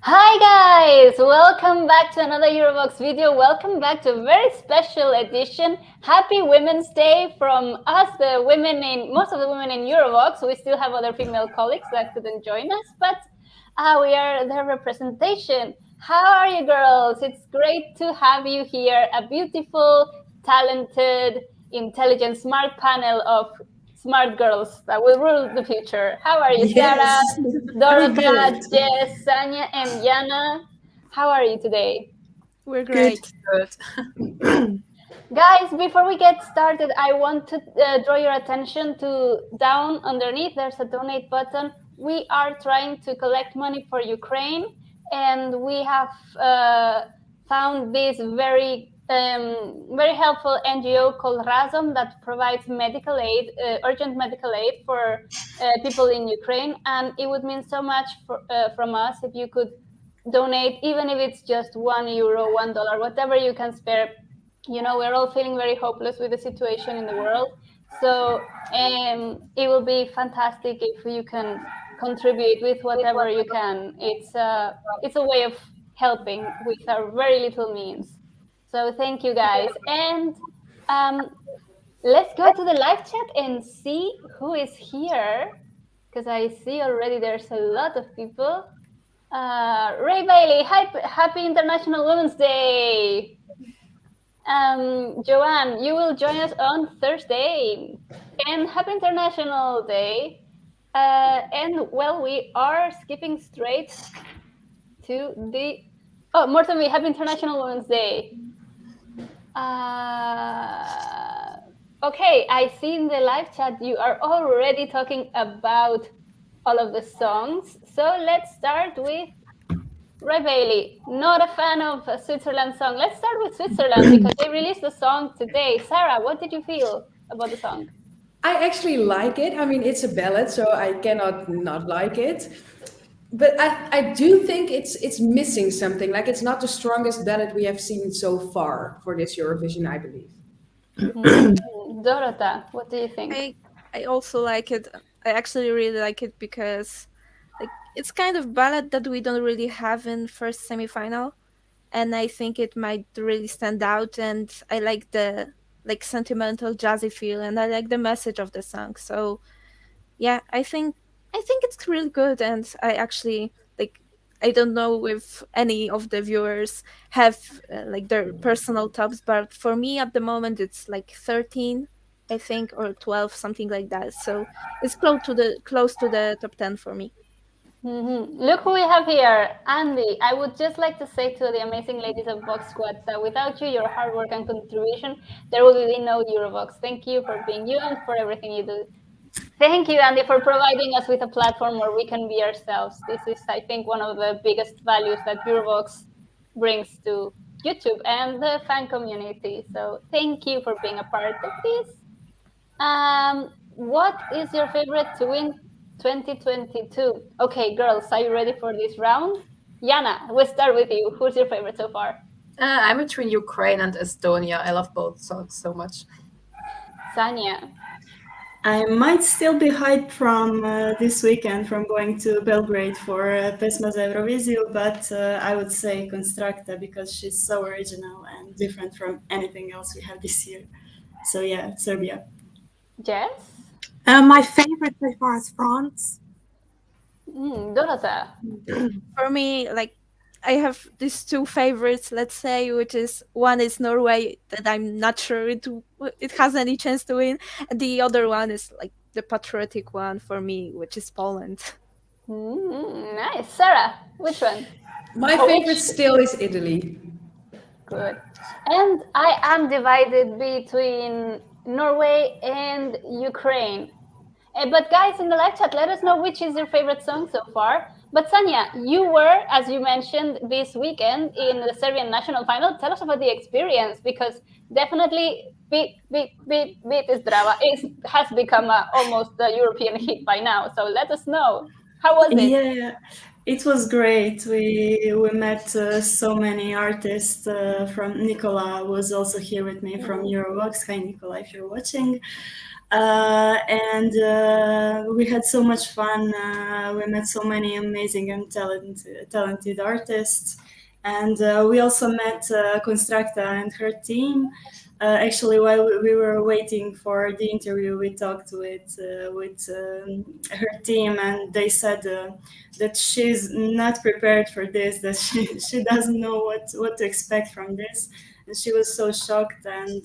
Hi guys! Welcome back to another Eurovoxx video. Welcome back to a very special edition. Happy Women's Day from us, most of the women in Eurovoxx. We still have other female colleagues that couldn't join us, but we are their representation. How are you girls? It's great to have you here. A beautiful, talented, intelligent, smart panel of smart girls that will rule the future. How are you, Yes. Sarah, Dorota, Jess, Sanya, and Yana? How are you today? We're great. Good. Guys, before we get started, I want to draw your attention to down underneath. There's a donate button. We are trying to collect money for Ukraine, and we have found this very helpful NGO called Razom that provides medical aid, urgent medical aid for people in Ukraine. And it would mean so much from us if you could donate, even if it's just €1, $1, whatever you can spare. You know, we're all feeling very hopeless with the situation in the world. So it will be fantastic if you can contribute with whatever you can. It's a way of helping with our very little means. So thank you guys. And let's go to the live chat and see who is here, because I see already there's a lot of people. Ray Bailey, happy International Women's Day. Joanne, you will join us on Thursday. And happy International Day. And well, we are skipping straight to the... Oh, Morton, happy International Women's Day. Okay, I see in the live chat you are already talking about all of the songs. So let's start with Ray Bailey. Not a fan of a Switzerland song. Let's start with Switzerland because they released the song today. Sarah, what did you feel about the song? I actually like it. I mean, it's a ballad, so I cannot not like it. But I do think it's missing something. Like, it's not the strongest ballad we have seen so far for this Eurovision, I believe. Dorota, what do you think? I also like it. I actually really like it because it's kind of ballad that we don't really have in first semifinal, and I think it might really stand out. And I like the sentimental jazzy feel, and I like the message of the song. So yeah, I think it's really good. And I actually I don't know if any of the viewers have their personal tops, but for me at the moment it's 13, I think, or 12, something like that. So it's close to the top 10 for me. Look who we have here, Andy. I would just like to say to the amazing ladies of Vox Squad that without you, your hard work and contribution, there will be no Eurovoxx. Thank you for being you and for everything you do. Thank you, Andy, for providing us with a platform where we can be ourselves. This is, I think, one of the biggest values that Eurovoxx brings to YouTube and the fan community. So thank you for being a part of this. What is your favorite to win 2022? Okay, girls, are you ready for this round? Yana, we'll start with you. Who's your favorite so far? I'm between Ukraine and Estonia. I love both songs so much. Sanya. I might still be hyped from this weekend from going to Belgrade for Pesma za Euroviziju, but I would say Constructa because she's so original and different from anything else we have this year. So yeah, Serbia. Jess? My favorite so far is France. Dorota. For me, I have these two favorites, let's say, which is one is Norway, that I'm not sure it has any chance to win, and the other one is the patriotic one for me, which is Poland. Nice. Sarah, which one? My favorite still is Italy. Good. And I am divided between Norway and Ukraine. But guys, in the live chat, let us know which is your favorite song so far. But Sanya, you were, as you mentioned, this weekend in the Serbian national final. Tell us about the experience, because definitely Beat is Drava has become almost a European hit by now. So let us know. How was it? Yeah, it was great. We met so many artists from Nicola was also here with me from Eurovoxx. Hi, Nicola, if you're watching. and we had so much fun. We met so many amazing and talented artists, and we also met Constracta and her team. Actually, while we were waiting for the interview, we talked with her team, and they said that she's not prepared for this, that she doesn't know what to expect from this, and she was so shocked. And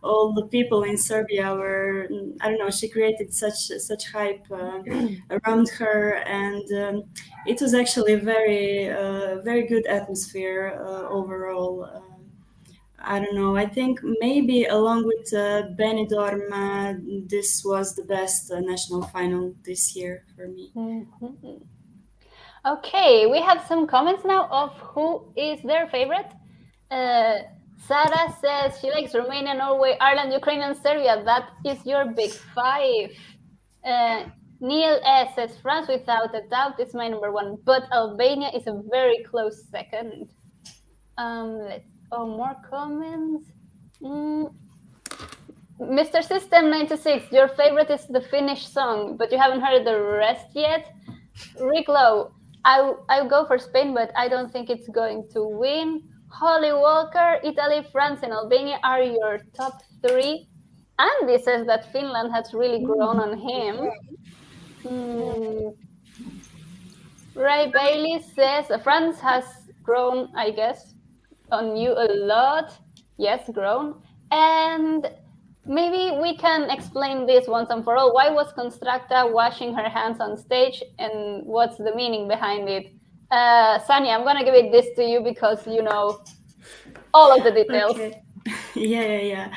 all the people in Serbia were, I don't know, she created such hype around her, and it was actually very good atmosphere overall. I don't know. I think maybe along with Benidorm, this was the best national final this year for me. Okay, we have some comments now of who is their favorite. Sarah says she likes Romania, Norway, Ireland, Ukraine, and Serbia. That is your big five. Neil S says France, without a doubt, is my number one, but Albania is a very close second. More comments. Mr. System 96, your favorite is the Finnish song, but you haven't heard the rest yet. Rick Lowe, I'll go for Spain, but I don't think it's going to win. Holly Walker, Italy, France, and Albania are your top three. Andy says that Finland has really grown on him. Ray Bailey says France has grown, I guess, on you a lot. Yes, grown. And maybe we can explain this once and for all. Why was Constracta washing her hands on stage, and what's the meaning behind it? Sanya, I'm gonna give it this to you because you know all of the details. Okay. Yeah.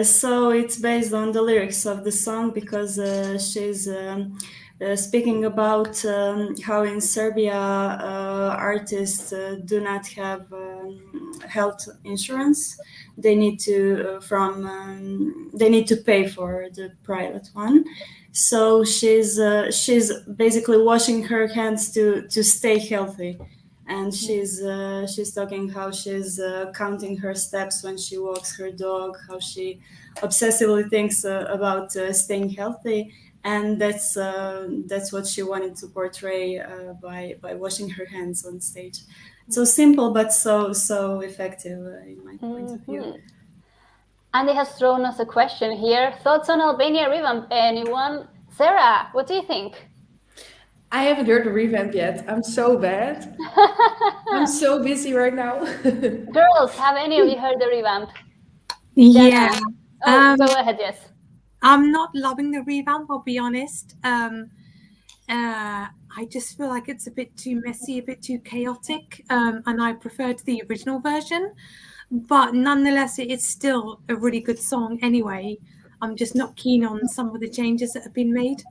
So it's based on the lyrics of the song, because she's speaking about how in Serbia artists do not have health insurance. They need to pay for the private one. So she's basically washing her hands to stay healthy, and she's talking how she's counting her steps when she walks her dog, how she obsessively thinks about staying healthy, and that's what she wanted to portray by washing her hands on stage. So simple, but so effective in my point of view. Andy has thrown us a question here. Thoughts on Albania revamp, anyone? Sarah, what do you think? I haven't heard the revamp yet. I'm so bad. I'm so busy right now. Girls, have any of you heard the revamp? Yeah. Go ahead, yes. I'm not loving the revamp, I'll be honest. I just feel like it's a bit too messy, a bit too chaotic, and I preferred the original version. But nonetheless, it's still a really good song anyway. I'm just not keen on some of the changes that have been made.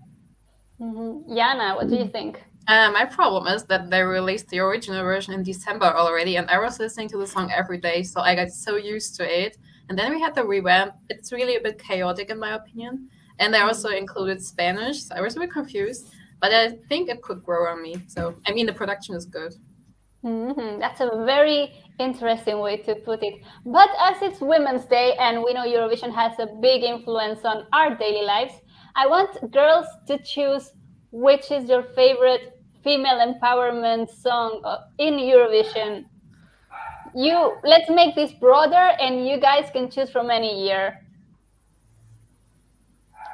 Jana, what do you think? My problem is that they released the original version in December already, and I was listening to the song every day, so I got so used to it. And then we had the revamp. It's really a bit chaotic in my opinion. And they also included Spanish, so I was a bit confused. But I think it could grow on me. So, I mean, the production is good. That's a very interesting way to put it. But as it's Women's Day and we know Eurovision has a big influence on our daily lives, I want girls to choose which is your favorite female empowerment song in Eurovision. Let's make this broader, and you guys can choose from any year.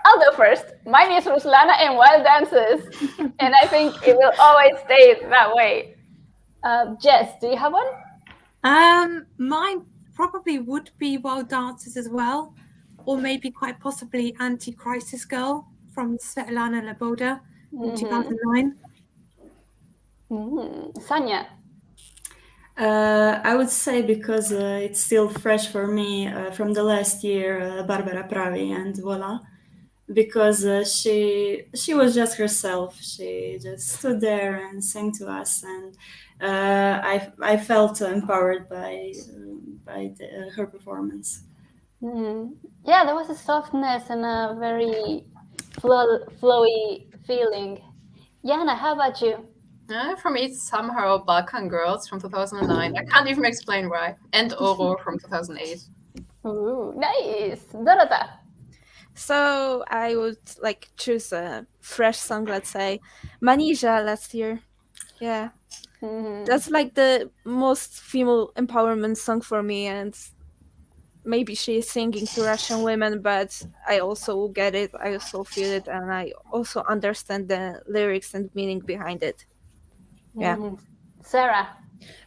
I'll go first. Mine is Ruslana and Wild Dances, and I think it will always stay that way. Jess, do you have one? Mine probably would be Wild Dances as well, or maybe quite possibly Anti-Crisis Girl from Svetlana Loboda in 2009. Sanya? I would say, because it's still fresh for me from the last year, Barbara Pravi and Voila, because she was just herself. She just stood there and sang to us, and I felt empowered by her performance. Yeah, there was a softness and a very flowy feeling. Jana, how about you? For me, it's somehow Balkan Girls from 2009. I can't even explain why. And Oro from 2008. Ooh, nice. Dorota? So I would like choose a fresh song, let's say Manija last year. Yeah. That's like the most female empowerment song for me, and maybe she is singing to Russian women, but I also get it, I also feel it, and I also understand the lyrics and meaning behind it. Yeah. Sarah.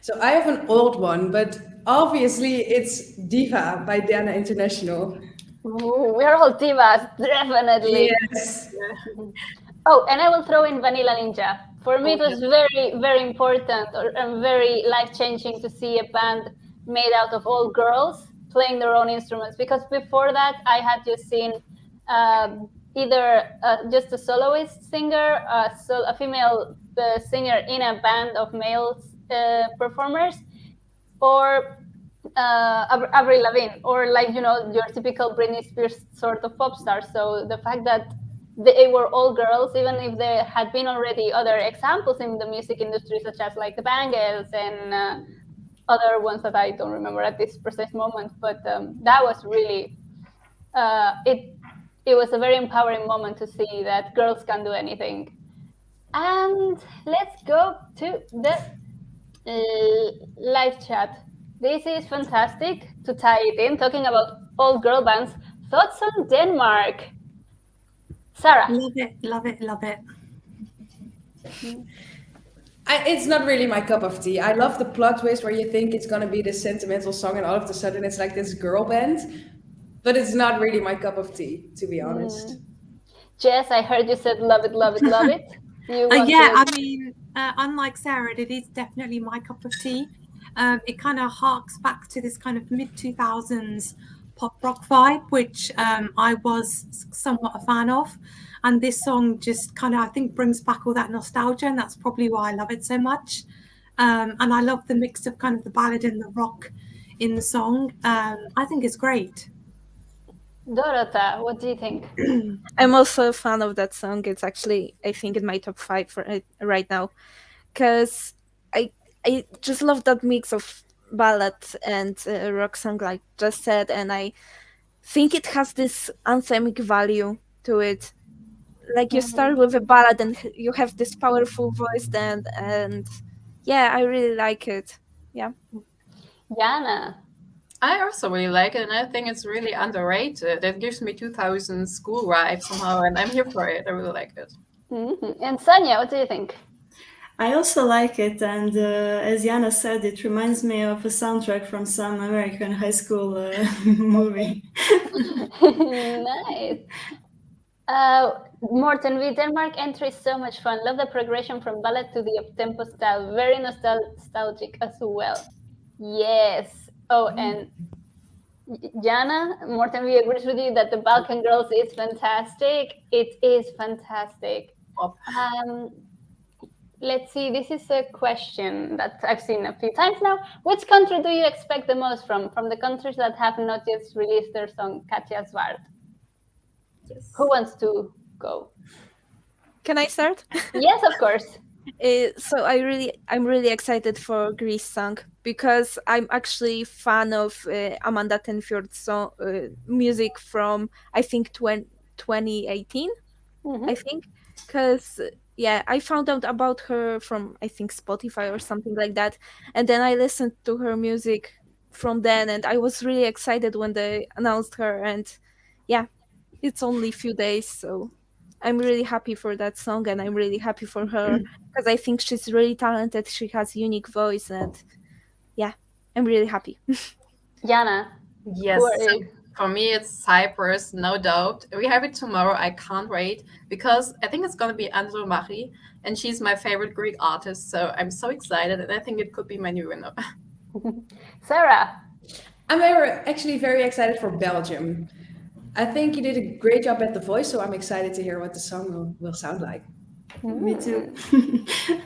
So I have an old one, but obviously it's Diva by Diana International. Ooh, we're all divas, definitely. Yes. Oh, and I will throw in Vanilla Ninja. For me, it was very, very important and very life-changing to see a band made out of all girls playing their own instruments. Because before that, I had just seen either just a soloist singer, a female singer in a band of male performers, or Avril Lavigne, or like, you know, your typical Britney Spears sort of pop star. So the fact that they were all girls, even if there had been already other examples in the music industry, such as like the Bangles and other ones that I don't remember at this precise moment, but that was really it was a very empowering moment to see that girls can do anything. And let's go to the live chat. This is fantastic to tie it in, talking about all girl bands. Thoughts on Denmark? Sarah. Love it, love it, love it. It's not really my cup of tea. I love the plot twist where you think it's going to be this sentimental song and all of a sudden it's like this girl band. But it's not really my cup of tea, to be honest. Jess, I heard you said love it, love it, love it. I mean, unlike Sarah, it is definitely my cup of tea. It kind of harks back to this kind of mid-2000s pop rock vibe, which I was somewhat a fan of. And this song just kind of, I think, brings back all that nostalgia, and that's probably why I love it so much. And I love the mix of kind of the ballad and the rock in the song. I think it's great. Dorota, what do you think? I'm also a fan of that song. It's actually, I think, in my top 5 for right now, because I just love that mix of ballad and rock song, like just said, and I think it has this anthemic value to it. Like you start with a ballad and you have this powerful voice then, and yeah, I really like it. Yeah. Jana. I also really like it, and I think it's really underrated. It gives me 2000 school vibe somehow, and I'm here for it. I really like it. And Sonia, what do you think? I also like it, and as Jana said, it reminds me of a soundtrack from some American high school movie. Nice. Morten, with Denmark entry is so much fun. Love the progression from ballad to the up-tempo style. Very nostalgic as well. Yes. Oh, and Jana, Morten, we agree with you that the Balkan Girls is fantastic. It is fantastic. Let's see, this is a question that I've seen a few times now. Which country do you expect the most from the countries that have not yet released their song Katja Svart? Yes. Who wants to go? Can I start? Yes, of course. So I'm really excited for Greece song, because I'm actually fan of Amanda Tenfjord's song, music from I think 2018, I think, because yeah, I found out about her from I think Spotify or something like that, and then I listened to her music from then, and I was really excited when they announced her, and yeah, it's only a few days, so I'm really happy for that song, and I'm really happy for her because I think she's really talented. She has a unique voice, and yeah, I'm really happy. Jana. Yes, so for me it's Cyprus, no doubt. We have it tomorrow. I can't wait, because I think it's going to be Andrew Machi, and she's my favorite Greek artist, so I'm so excited, and I think it could be my new winner. Sarah. I'm actually very excited for Belgium. I think you did a great job at The Voice, so I'm excited to hear what the song will sound like. Me too.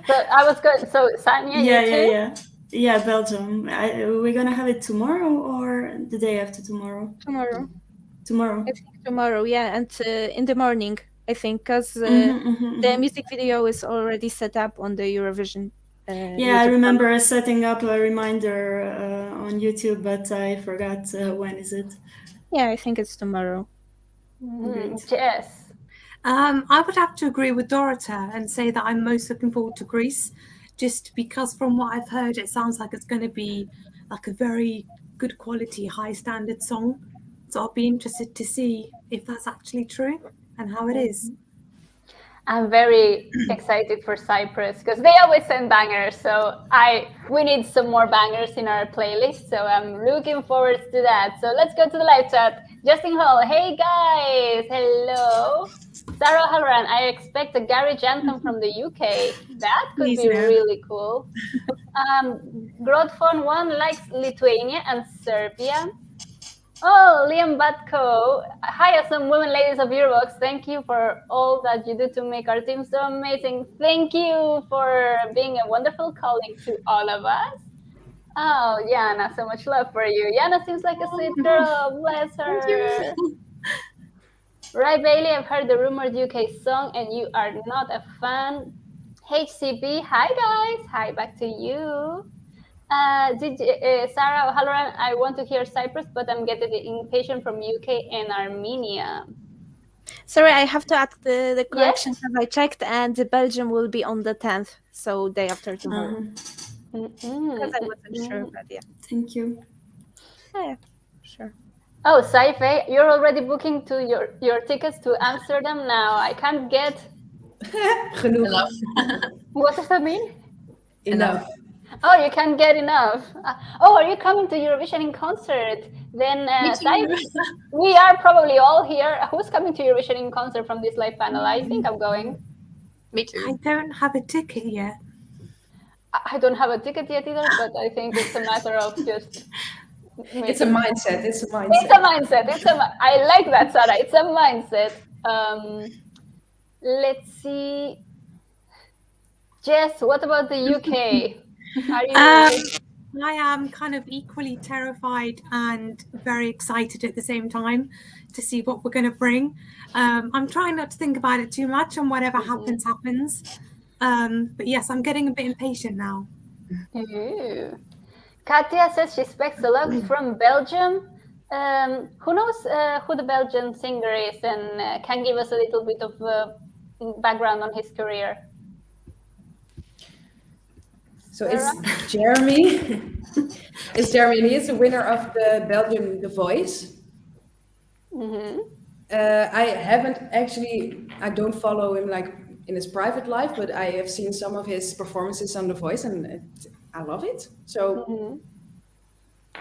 So I was good. So Sanya, Yeah, Belgium. We're gonna have it tomorrow or the day after tomorrow? Tomorrow. I think tomorrow, yeah, and in the morning, I think, because the music video is already set up on the Eurovision. I remember setting up a reminder on YouTube, but I forgot when is it. Yeah, I think it's tomorrow. Yes. I would have to agree with Dorota and say that I'm most looking forward to Greece, just because from what I've heard, it sounds like it's going to be like a very good quality, high standard song. So I'll be interested to see if that's actually true and how it is. I'm very excited for Cyprus because they always send bangers. So we need some more bangers in our playlist. So I'm looking forward to that. So let's go to the live chat. Justin Hall, hey guys, hello. Sarah Halloran, I expect a garage anthem from the UK. That could Please be no. really cool. Grodfon 1 likes Lithuania and Serbia. Oh, Liam Batko. Hi, awesome women, ladies of Eurovoxx. Thank you for all that you do to make our team so amazing. Thank you for being a wonderful colleague to all of us. Oh, Yana, so much love for you. Yana seems like a sweet girl. Bless her. Right, Bailey, I've heard the rumored UK song and you are not a fan. HCB, hi guys. Hi, back to you. Sarah Halloran, I want to hear Cyprus, but I'm getting the invitation from UK and Armenia. Sorry, I have to add the correction because I checked, and Belgium will be on the 10th, so day after tomorrow. Because I wasn't sure, but yeah. Thank you. Yeah, sure. Oh, Saife, you're already booking to your tickets to Amsterdam now. I can't get Enough. What does that mean? Enough. Oh, you can't get enough. Are you coming to Eurovision in concert? Then we are probably all here. Who's coming to Eurovision in concert from this live panel? I think I'm going. Me too. I don't have a ticket yet. I don't have a ticket yet either, but I think it's a matter of just... It's a mindset. It's a mindset. It's a mindset. I like that, Sarah. It's a mindset. Let's see. Jess, what about the UK? Are you... I am kind of equally terrified and very excited at the same time to see what we're going to bring. I'm trying not to think about it too much, and whatever happens, happens. But yes, I'm getting a bit impatient now. Katia says she expects a lot from Belgium. Who knows who the Belgian singer is and can give us a little bit of background on his career? So it's Jeremy. It's Jeremy, and he is the winner of the Belgium The Voice. I don't follow him like in his private life, but I have seen some of his performances on The Voice, and I love it. So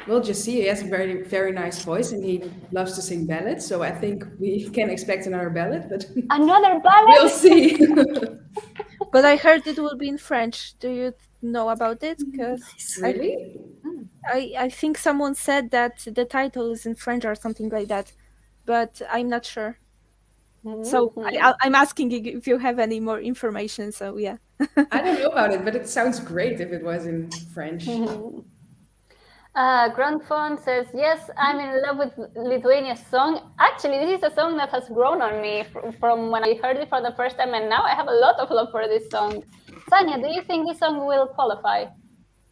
we'll just see. He has a very, very nice voice, and he loves to sing ballads. So I think we can expect another ballad, but another ballad. We'll see. But I heard it will be in French. Do you know about it? Because really, I think someone said that the title is in French or something like that, but I'm not sure. So I'm asking if you have any more information. So yeah. I don't know about it, but it sounds great if it was in French. Grandphone says, yes, I'm in love with Lithuania's song. Actually, this is a song that has grown on me from when I heard it for the first time, and now I have a lot of love for this song. Sanya, do you think this song will qualify?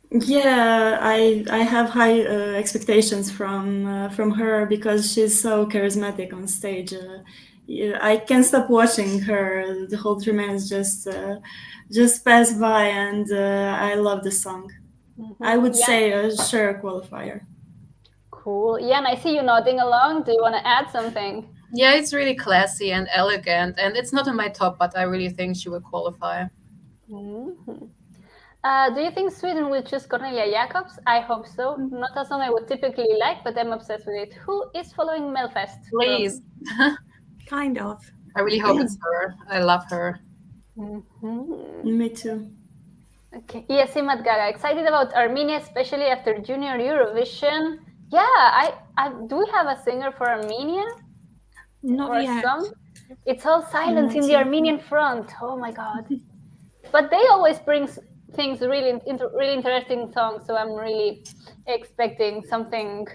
Yeah, I have high expectations from her because she's so charismatic on stage. I can't stop watching her. The whole 3 minutes just pass by, and I love the song. I would say a sure qualifier. Cool. Yeah, and I see you nodding along. Do you want to add something? Yeah, it's really classy and elegant, and it's not in my top, but I really think she will qualify. Do you think Sweden will choose Cornelia Jacobs? I hope so. Not a song I would typically like, but I'm obsessed with it. Who is following Melfest? Please. Kind of. I really hope it's her. I love her. Me too. Okay. Yes, Simat Gaga. Excited about Armenia, especially after Junior Eurovision. Yeah, do we have a singer for Armenia? Not yet. Song? It's all silent in the Armenian front. Oh my God. But they always bring things really interesting songs, so I'm really expecting something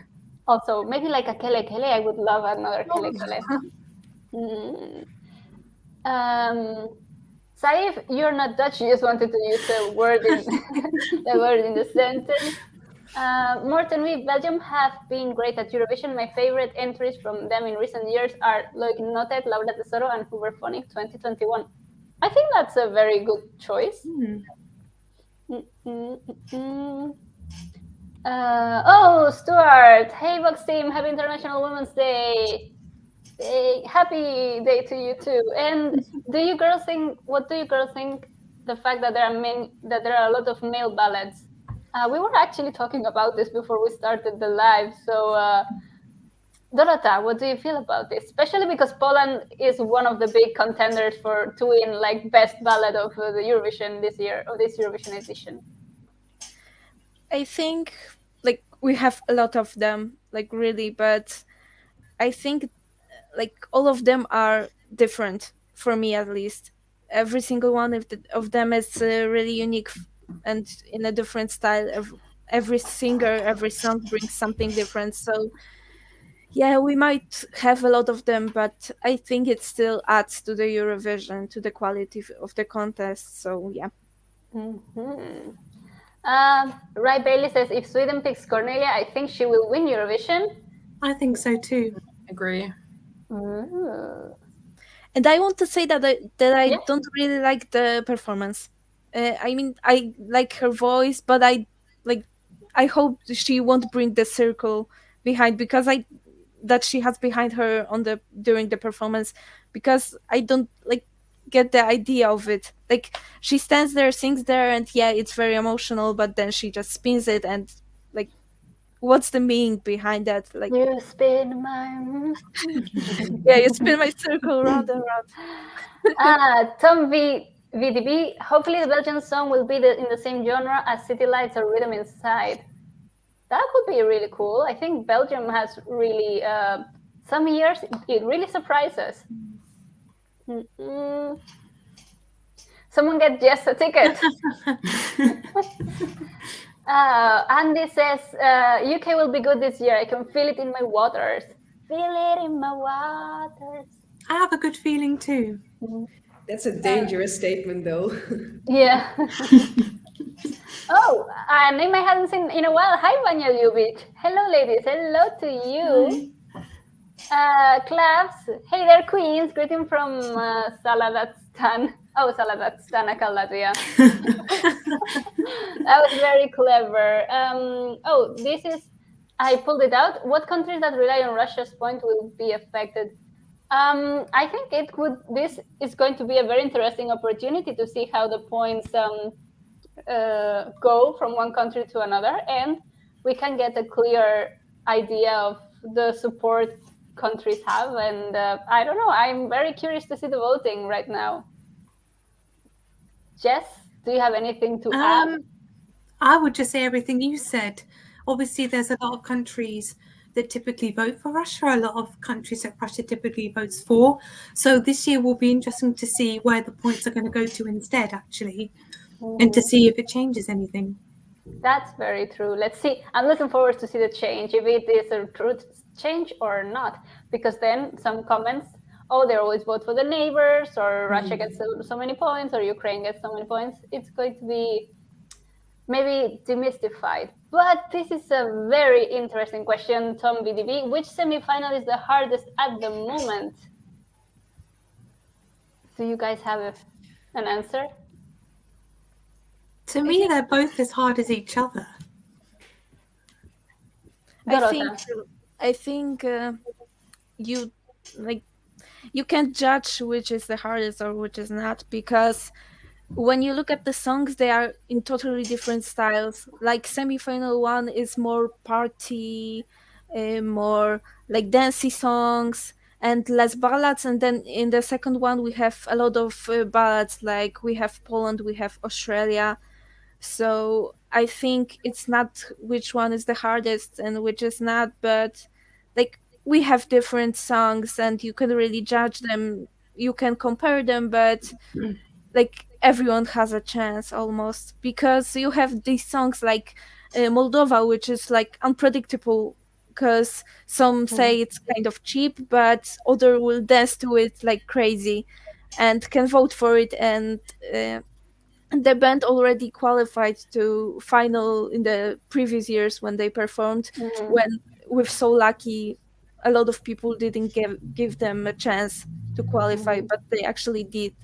also. Maybe like a Kele Kele. I would love another Kele Kele. Saif, you're not Dutch. You just wanted to use the word in the sentence. Morten, we Belgium have been great at Eurovision. My favorite entries from them in recent years are Loic Notet, Laura Tesoro, and Hooverphonic 2021. I think that's a very good choice. Stuart! Hey, Vox team! Happy International Women's Day! Happy day to you too. And what do you girls think the fact that there are a lot of male ballads? We were actually talking about this before we started the live. So, Dorota, what do you feel about this? Especially because Poland is one of the big contenders to win like best ballad of the Eurovision this year, of this Eurovision edition. I think like we have a lot of them, like really, but I think like all of them are different for me, at least. Every single one of them is really unique and in a different style. Every singer, every song brings something different. So yeah, we might have a lot of them, but I think it still adds to the Eurovision, to the quality of the contest. So yeah. Ray Bailey says, if Sweden picks Cornelia, I think she will win Eurovision. I think so too. Agree. And I want to say that I don't really like the performance. I mean, I like her voice, but I hope she won't bring the circle behind, because that she has behind her during the performance, because I don't get the idea of it. Like, she stands there, sings there, and yeah, it's very emotional, but then she just spins it, and what's the meaning behind that? Like, you spin my yeah, you spin my circle round and round. Tom VDB, hopefully the Belgian song will be in the same genre as City Lights or Rhythm Inside. That would be really cool. I think Belgium has really, some years, it really surprises. Someone get Jess a ticket. Andy says, UK will be good this year. I can feel it in my waters. Feel it in my waters. I have a good feeling too. That's a dangerous statement, though. Yeah. Oh, a name I hadn't seen in a while. Hi, Vanya Ljubic. Hello, ladies. Hello to you. Claps. Hey there, queens. Greeting from Saladatstan. Oh, Saladatstan, Latvia. That was very clever. This is, I pulled it out. What countries that rely on Russia's point will be affected? I think this is going to be a very interesting opportunity to see how the points go from one country to another, and we can get a clear idea of the support countries have. And I don't know, I'm very curious to see the voting right now. Jess, do you have anything to add? I would just say everything you said. Obviously, there's a lot of countries that typically vote for Russia, a lot of countries that Russia typically votes for. So this year will be interesting to see where the points are going to go to instead, actually, and to see if it changes anything. That's very true. Let's see. I'm looking forward to see the change, if it is a true change or not, because then some comments, they always vote for the neighbors, or Russia gets so many points, or Ukraine gets so many points. It's going to be maybe demystified. But this is a very interesting question, Tom VDB. Which semi-final is the hardest at the moment? Do you guys have an answer? To me, they're both as hard as each other. I think you can't judge which is the hardest or which is not, because when you look at the songs, they are in totally different styles. Like semi-final one is more party, more like dancey songs, and less ballads. And then in the second one, we have a lot of ballads. Like we have Poland, we have Australia. So I think it's not which one is the hardest and which is not, but like we have different songs and you can really judge them. You can compare them, but like everyone has a chance almost, because you have these songs like Moldova, which is like unpredictable, because some say it's kind of cheap, but other will dance to it like crazy and can vote for it. And the band already qualified to final in the previous years when they performed, when with So Lucky a lot of people didn't give them a chance to qualify, but they actually did.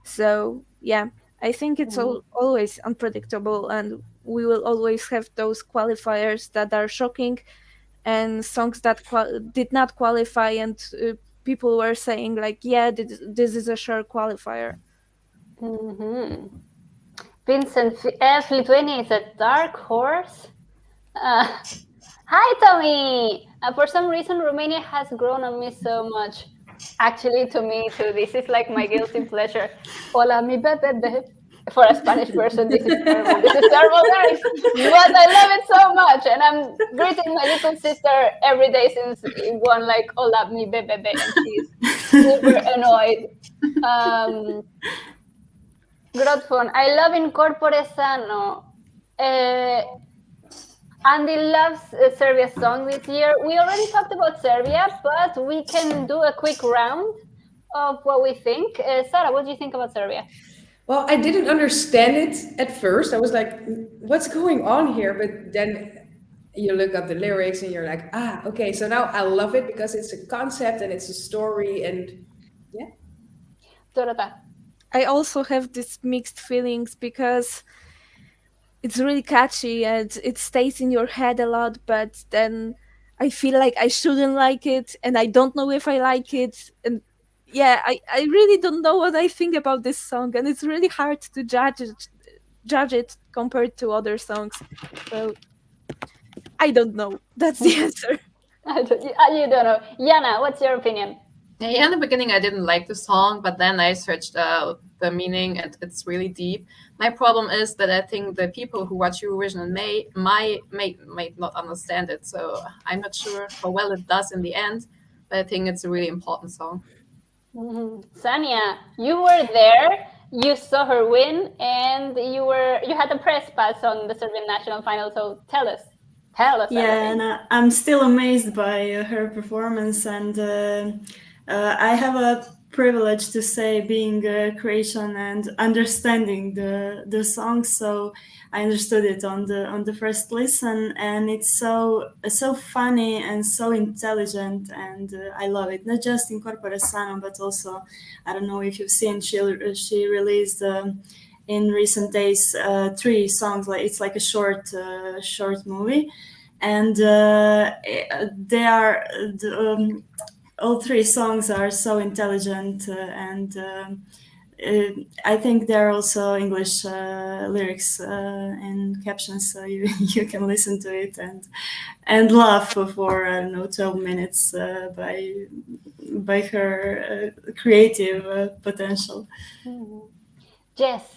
So yeah, I think it's always unpredictable, and we will always have those qualifiers that are shocking, and songs that did not qualify, and people were saying like, yeah, this is a sure qualifier. Vincent F. Lithuania is a dark horse. Hi, Tommy! For some reason, Romania has grown on me so much. Actually, to me too. This is like my guilty pleasure. Hola, mi bebé. For a Spanish person, this is terrible. This is terrible, guys. But I love it so much, and I'm greeting my little sister every day since it won like hola, mi bebé, and she's super annoyed. Grotfon, I love Incorpore Sano. Andy loves Serbia's song this year. We already talked about Serbia, but we can do a quick round of what we think. Sarah, what do you think about Serbia? Well, I didn't understand it at first. I was like, what's going on here? But then you look up the lyrics and you're like, okay. So now I love it because it's a concept and it's a story, and yeah. Dorota. I also have these mixed feelings because it's really catchy and it stays in your head a lot, but then I feel like I shouldn't like it and I don't know if I like it. And yeah, I really don't know what I think about this song, and it's really hard to judge it compared to other songs. So I don't know. That's the answer. You don't know. Yana, what's your opinion? Yeah, in the beginning I didn't like the song, but then I searched the meaning, and it's really deep. My problem is that I think the people who watch Eurovision might not understand it, so I'm not sure how well it does in the end, but I think it's a really important song. Sania, you were there, you saw her win, and you had a press pass on the Serbian national final, so tell us. Yeah, and I'm still amazed by her performance, and I have a privilege to say being Croatian and understanding the song, so I understood it on the first listen, and it's so funny and so intelligent, and I love it. Not just in Corpore Sano, but also, I don't know if you've seen, she released in recent days 3 songs. Like it's like a short movie, and they are all 3 songs are so intelligent, and I think there are also English lyrics and captions, so you can listen to it and laugh for I don't know 12 minutes by her creative potential. Jess.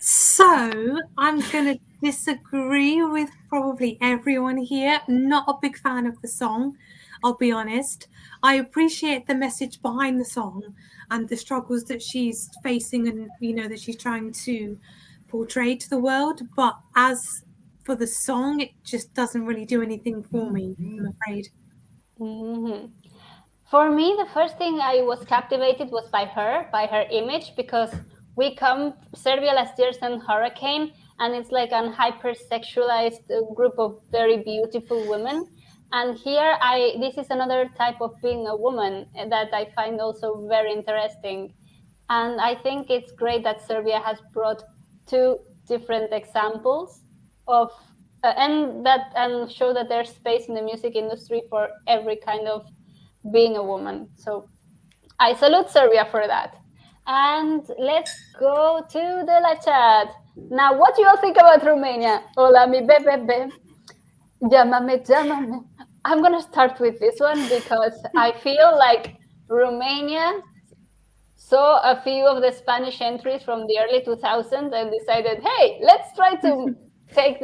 So I'm going to disagree with probably everyone here. Not a big fan of the song, I'll be honest. I appreciate the message behind the song and the struggles that she's facing, and that she's trying to portray to the world. But as for the song, it just doesn't really do anything for me, I'm afraid. For me, the first thing I was captivated was by her image, because Serbia last year sent Hurricane, and it's like an hypersexualized group of very beautiful women. And here, this is another type of being a woman that I find also very interesting. And I think it's great that Serbia has brought 2 different examples of and show that there's space in the music industry for every kind of being a woman. So I salute Serbia for that. And let's go to the live chat. Now, what do you all think about Romania? Hola, mi bebé. Llámame. I'm going to start with this one because I feel like Romania saw a few of the Spanish entries from the early 2000s and decided, hey, let's try to make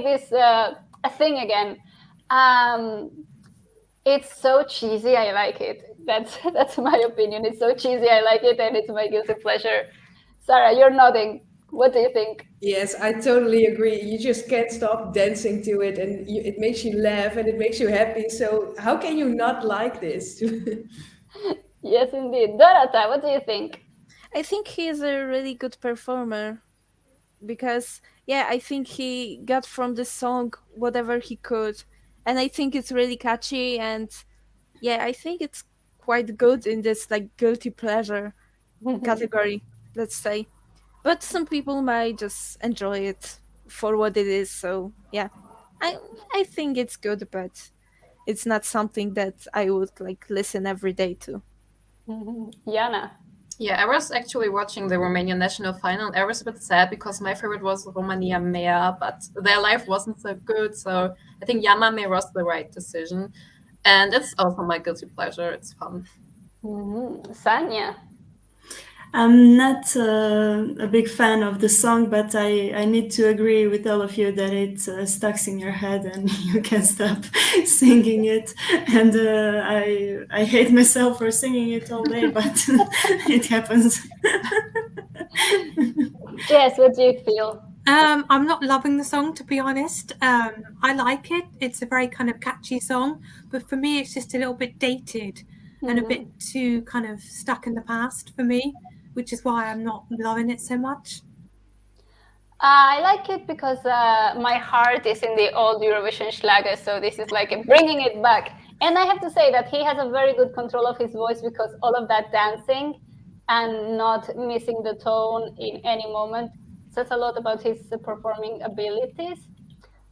this a thing again. It's so cheesy. I like it. That's my opinion. It's so cheesy. I like it, and it's my guilty pleasure. Sarah, you're nodding. What do you think? Yes, I totally agree. You just can't stop dancing to it, and it makes you laugh and it makes you happy. So how can you not like this? Yes, indeed. Dorota, what do you think? I think he is a really good performer. because I think he got from the song whatever he could, and I think it's really catchy, and I think it's quite good in this like guilty pleasure category, let's say. But some people might just enjoy it for what it is. So I think it's good, but it's not something that I would like listen every day to. Jana. Yeah, I was actually watching the Romanian national final. I was a bit sad because my favorite was Romania Mea, but their live wasn't so good. So I think Yamame was the right decision. And it's also my guilty pleasure. It's fun. Sanya. I'm not a big fan of the song, but I need to agree with all of you that it stuck in your head and you can't stop singing it. And I hate myself for singing it all day, but it happens. Jess, what do you feel? I'm not loving the song, to be honest. I like it. It's a very kind of catchy song, but for me, it's just a little bit dated and a bit too kind of stuck in the past for me, which is why I'm not loving it so much. I like it because my heart is in the old Eurovision Schlager, so this is like bringing it back. And I have to say that he has a very good control of his voice because all of that dancing and not missing the tone in any moment says a lot about his performing abilities.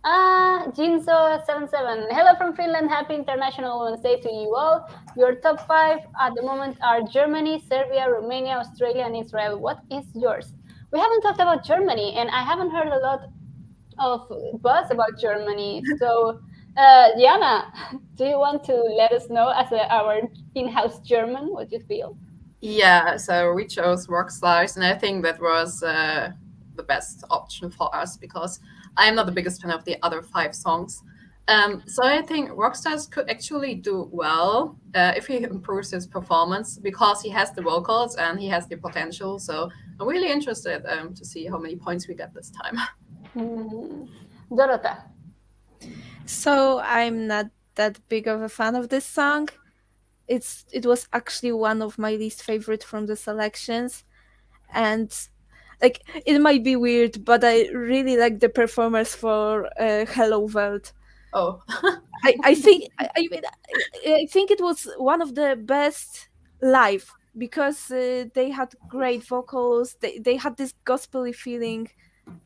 Jinzo77, hello from Finland, happy International Women's Day to you all. Your top 5 at the moment are Germany, Serbia, Romania, Australia, and Israel. What is yours? We haven't talked about Germany, and I haven't heard a lot of buzz about Germany. So, Diana, do you want to let us know, as our in-house German, what you feel? Yeah, so we chose Rockstars, and I think that was the best option for us because I'm not the biggest fan of the other 5 songs. So I think Rockstars could actually do well if he improves his performance because he has the vocals and he has the potential. So I'm really interested to see how many points we get this time. Dorota. So I'm not that big of a fan of this song. It was actually one of my least favorite from the selections, and like it might be weird, but I really like the performance for Hello World. Oh, I think I think it was one of the best live because they had great vocals. They had this gospelly feeling,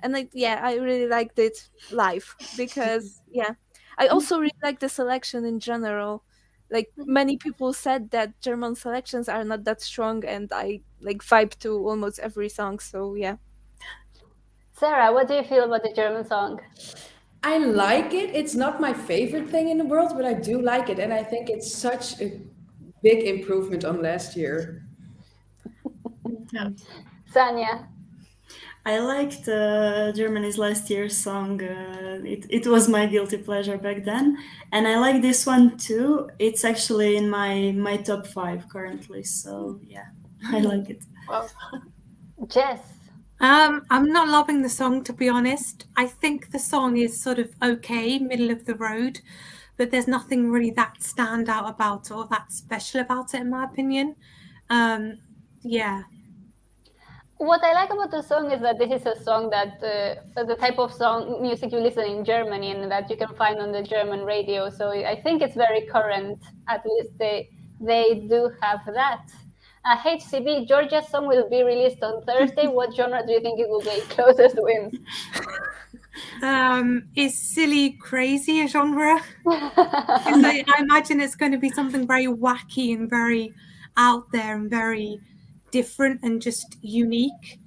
and I really liked it live because I also really like the selection in general. Like many people said that German selections are not that strong, and I like vibe to almost every song. So yeah. Sarah, what do you feel about the German song? I like it. It's not my favorite thing in the world, but I do like it. And I think it's such a big improvement on last year. Sanya. I liked Germany's last year's song. It was my guilty pleasure back then. And I like this one too. It's actually in my top 5 currently. So yeah, I like it. wow. Jess. I'm not loving the song, to be honest. I think the song is sort of okay, middle of the road, but there's nothing really that stand out about it or that special about it, in my opinion. Yeah. What I like about the song is that this is a song that the type of song music you listen in Germany and that you can find on the German radio. So I think it's very current. At least they do have that. HCB, Georgia's song will be released on Thursday. What genre do you think it will be? Closest wins. Is silly crazy a genre? I imagine it's going to be something very wacky and very out there and very different and just unique.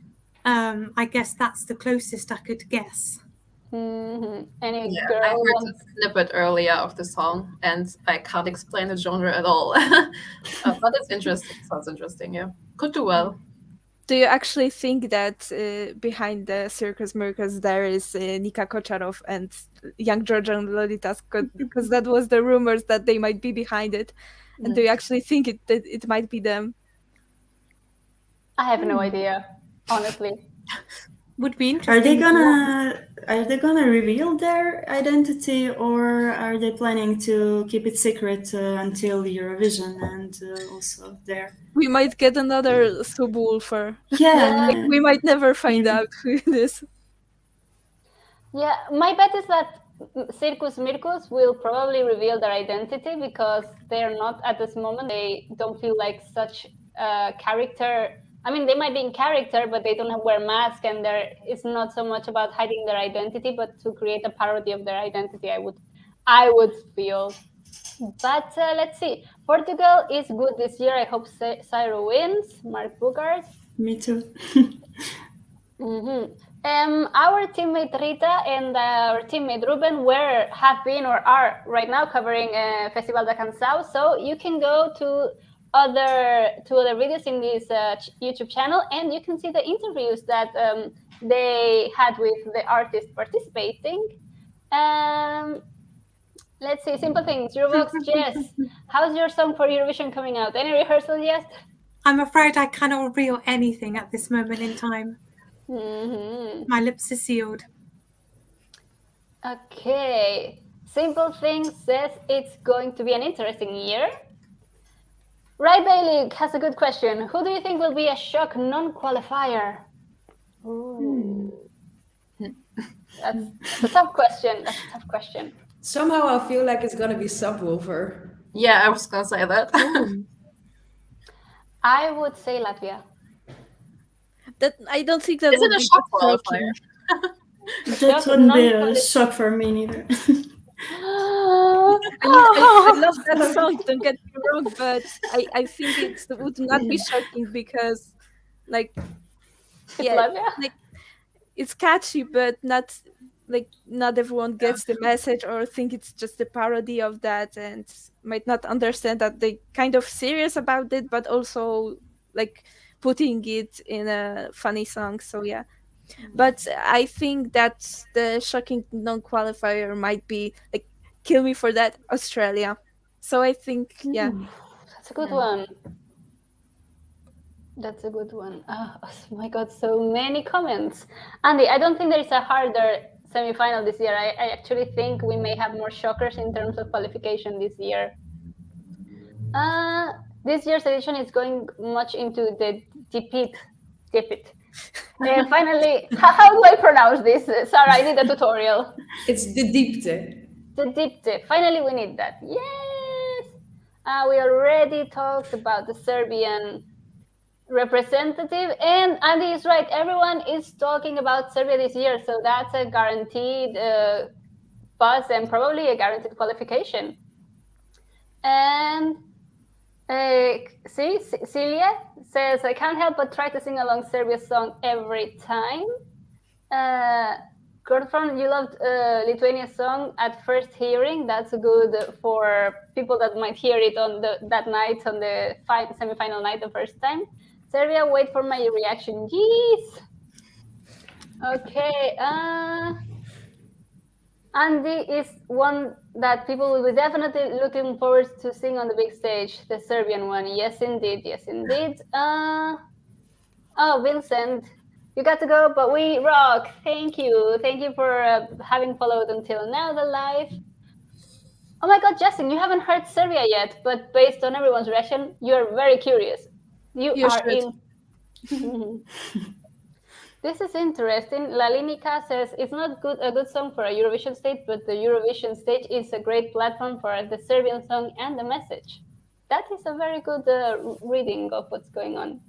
I guess that's the closest I could guess. Any Yeah, girl I heard wants... a snippet earlier of the song, and I can't explain the genre at all. But it's interesting. Sounds interesting. Yeah, could do well. Do you actually think that behind the Circus Mircus there is Nika Kocharov and Young Georgian Lolitas? Because that was the rumors that they might be behind it. And do you actually think it might be them? I have no idea, honestly. Would be interesting. Are they gonna reveal their identity, or are they planning to keep it secret until Eurovision and also there? We might get another subwoofer. Yeah, Like, we might never find out who it is. Yeah, my bet is that Circus Mircus will probably reveal their identity because they're not at this moment. They don't feel like such a character. I mean, they might be in character, but they don't wear masks, and it's not so much about hiding their identity, but to create a parody of their identity. I would feel. But let's see. Portugal is good this year. I hope Cyro wins. Mark Bugard. Me too. Our teammate Rita and our teammate Ruben have been or are right now covering Festival da Canção. So you can go to other videos in this YouTube channel, and you can see the interviews that they had with the artists participating. Let's see, simple things. Eurovoxx, Jess, how's your song for Eurovision coming out? Any rehearsal yet? I'm afraid I cannot reveal anything at this moment in time. My lips are sealed. Okay. Simple Things says it's going to be an interesting year. Right Bailey has a good question. Who do you think will be a shock non-qualifier? That's a tough question. Somehow I feel like it's gonna be Subwoofer. Yeah, I was gonna say that. I would say Latvia. That I don't think that Is would it a be shock shocking. qualifier? That wouldn't be a shock for me neither. I love that song, don't get me wrong, but I think it would not be shocking because, like, Latvia? like it's catchy, but not everyone gets the message or think it's just a parody of that and might not understand that they kind of serious about it, but also like putting it in a funny song. So yeah. But I think that the shocking non-qualifier might be like Kill Me for That, Australia. So I think That's a good one. That's a good one. Oh my god, so many comments. Andy, I don't think there is a harder semi-final this year. I actually think we may have more shockers in terms of qualification this year. This year's edition is going much into the deep it. Finally, how do I pronounce this? Sarah, I need a tutorial. It's the diepte. The diepte. Finally, we need that. Yes! We already talked about the Serbian representative, and Andy is right. Everyone is talking about Serbia this year, so that's a guaranteed buzz and probably a guaranteed qualification. And Celia says, I can't help but try to sing along Serbia's song every time. Gertrude, you loved Lithuania's song at first hearing. That's good for people that might hear it on that night, on the semi-final night, the first time. Serbia, wait for my reaction. Yes. Okay. Andy is one that people will be definitely looking forward to seeing on the big stage, the Serbian one. Yes, indeed. Yes, indeed. Oh, Vincent, you got to go, but we rock. Thank you. Thank you for having followed until now the live. Oh my God, Justin, you haven't heard Serbia yet, but based on everyone's reaction, you're very curious. You are in. This is interesting. Lalinica says it's not a good song for a Eurovision stage, but the Eurovision stage is a great platform for the Serbian song and the message. That is a very good reading of what's going on.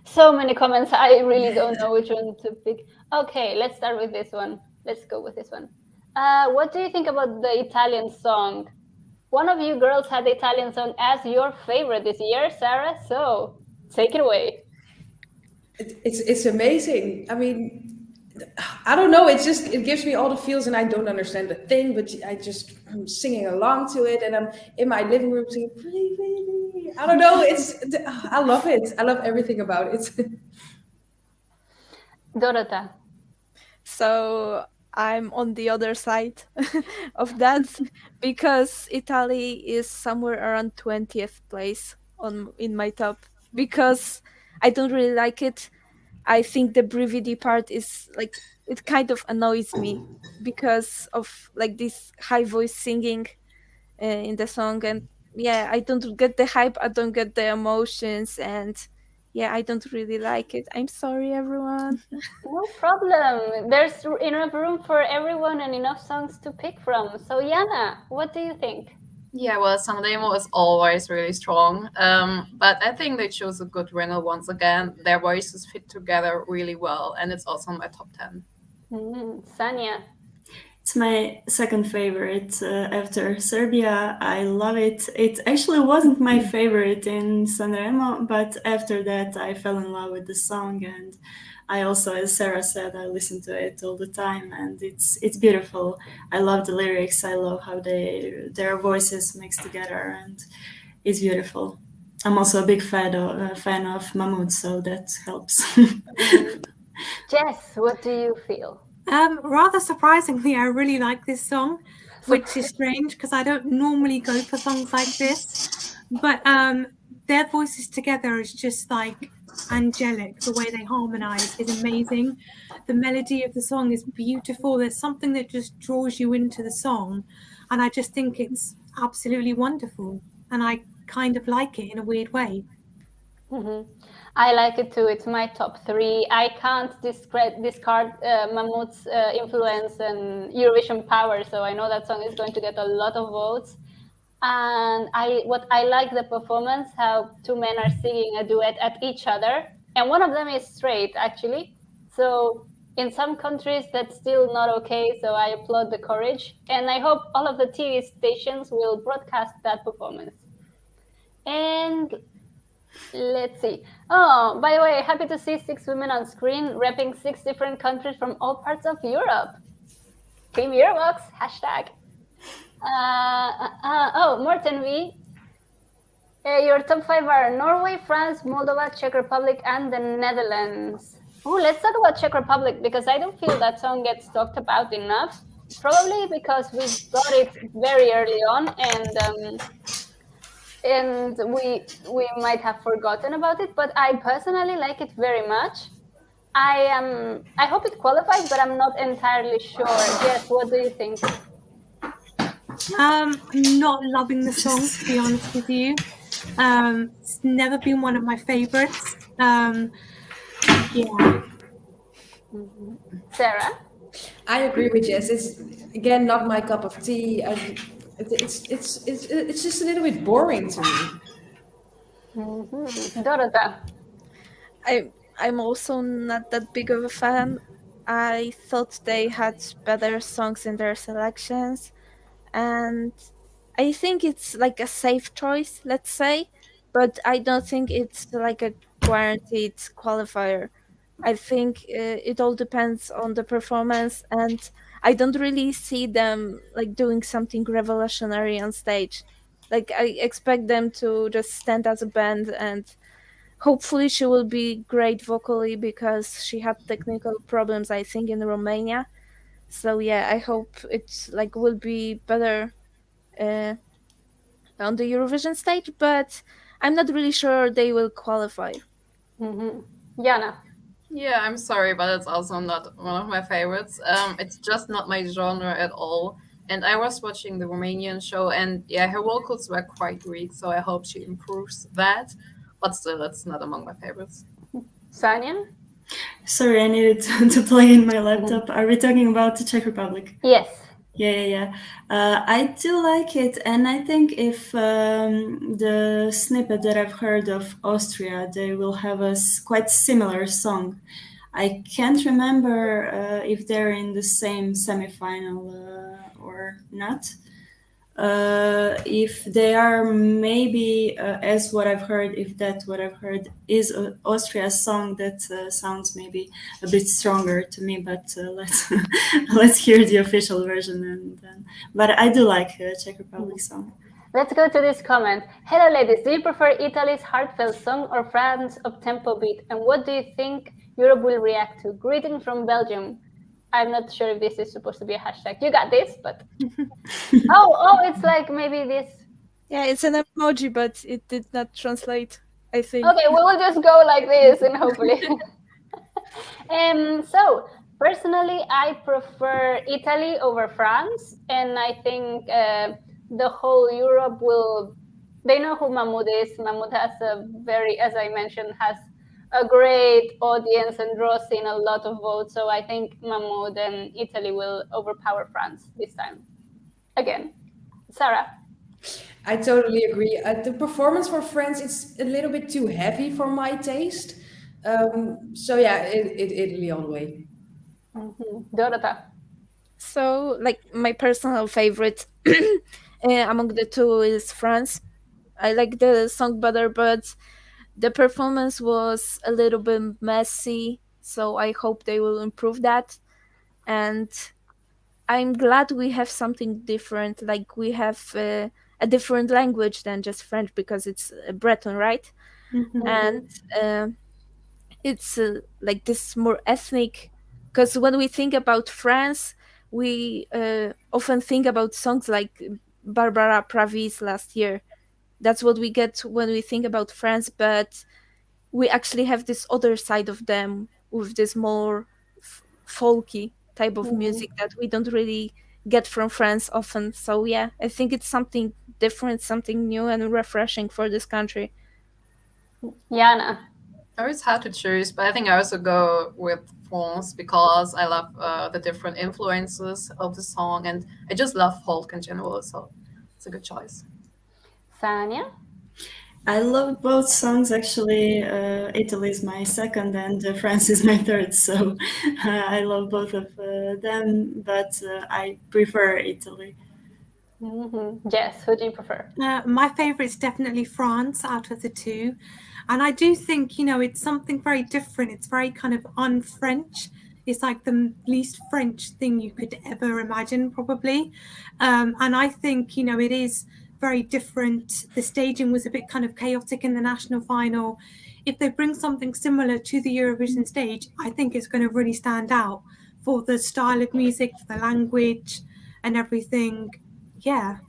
So many comments. I really don't know which one to pick. Okay, let's start with this one. Let's go with this one. What do you think about the Italian song? One of you girls had the Italian song as your favorite this year, Sarah. So take it away. It's amazing. I mean, I don't know. It gives me all the feels, and I don't understand the thing, but I'm singing along to it, and I'm in my living room singing. I don't know. I love it. I love everything about it. Dorota. So I'm on the other side of that because Italy is somewhere around 20th place in my top because I don't really like it. I think the brevity part is like, it kind of annoys me because of like this high voice singing in the song, and yeah, I don't get the hype, I don't get the emotions, and yeah, I don't really like it. I'm sorry, everyone. No problem. There's enough room for everyone and enough songs to pick from. So Jana, what do you think? Yeah, well, Sanremo is always really strong, but I think they chose a good winner once again. Their voices fit together really well, and it's also in my top 10. Sanya. It's my second favorite after Serbia. I love it. It actually wasn't my favorite in Sanremo, but after that I fell in love with the song, and I also, as Sarah said, I listen to it all the time, and it's beautiful. I love the lyrics. I love how their voices mix together, and it's beautiful. I'm also a big fan of Mahmoud, so that helps. Jess, what do you feel? Rather surprisingly, I really like this song, which is strange because I don't normally go for songs like this. But their voices together is just like angelic. The way they harmonize is amazing. The melody of the song is beautiful. There's something that just draws you into the song, and I just think it's absolutely wonderful. And I kind of like it in a weird way. I like it too. It's my top 3. I can't discard Mahmoud's influence and Eurovision power, so I know that song is going to get a lot of votes. And what I like the performance, how 2 men are singing a duet at each other, and one of them is straight actually. So in some countries that's still not okay, so I applaud the courage, and I hope all of the TV stations will broadcast that performance. And let's see. Oh, by the way, happy to see 6 women on screen repping 6 different countries from all parts of Europe. Team Eurovoxx, hashtag. Oh, Morten V. Your top 5 are Norway, France, Moldova, Czech Republic, and the Netherlands. Oh, let's talk about Czech Republic, because I don't feel that song gets talked about enough. Probably because we got it very early on, and we might have forgotten about it, but I personally like it very much. I hope it qualifies, but I'm not entirely sure. Yes, what do you think? I'm not loving the song, to be honest with you. It's never been one of my favorites. Yeah. Sarah? I agree with Jess. It's again not my cup of tea. It's just a little bit boring to me. Dorota? I'm also not that big of a fan. I thought they had better songs in their selections, and I think it's like a safe choice, let's say, but I don't think it's like a guaranteed qualifier. I think it all depends on the performance, and I don't really see them like doing something revolutionary on stage. Like I expect them to just stand as a band, and hopefully she will be great vocally because she had technical problems, I think, in Romania. So yeah, I hope it like will be better on the Eurovision stage, but I'm not really sure they will qualify. Jana? Yeah, I'm sorry, but it's also not one of my favorites. It's just not my genre at all. And I was watching the Romanian show, and yeah, her vocals were quite weak, so I hope she improves that. But still, it's not among my favorites. Sanya? Sorry, I needed to plug in my laptop. Are we talking about the Czech Republic? Yes. Yeah. I do like it, and I think if the snippet that I've heard of Austria, they will have a quite similar song. I can't remember if they're in the same semifinal or not. If they are, maybe as what I've heard, if that's what I've heard is Austria's song, that sounds maybe a bit stronger to me, but let's hear the official version. But I do like Czech Republic song. Let's go to this comment. Hello ladies, do you prefer Italy's heartfelt song or France's up-tempo beat? And what do you think Europe will react to? Greeting from Belgium. I'm not sure if this is supposed to be a hashtag. You got this, but oh, it's like maybe this. Yeah, it's an emoji, but it did not translate, I think. Okay, we will just go like this and hopefully. So personally, I prefer Italy over France, and I think the whole Europe will they know who Mahmoud is. Mahmoud has a very, as I mentioned, has a great audience and draws in a lot of votes. So I think Mahmoud and Italy will overpower France this time. Again. Sarah? I totally agree. The performance for France is a little bit too heavy for my taste. So yeah, Italy all the way. Dorota? So, like, my personal favorite among the two is France. I like the song better, but the performance was a little bit messy, so I hope they will improve that. And I'm glad we have something different, like we have a different language than just French, because it's Breton, right? And it's like this more ethnic, because when we think about France, we often think about songs like Barbara Pravi's last year. That's what we get when we think about France, but we actually have this other side of them with this more folky type of music that we don't really get from France often. So yeah, I think it's something different, something new and refreshing for this country. Jana? Oh, it's hard to choose, but I think I also go with France because I love the different influences of the song, and I just love folk in general, so it's a good choice. Sanya? I love both songs actually. Italy is my second and France is my third, so I love both of them, but I prefer Italy. Jess, who do you prefer? My favourite is definitely France out of the two. And I do think, it's something very different. It's very kind of un-French. It's like the least French thing you could ever imagine, probably. And I think, it is very different. The staging was a bit kind of chaotic in the national final. If they bring something similar to the Eurovision stage, I think it's going to really stand out for the style of music, for the language and everything. Yeah.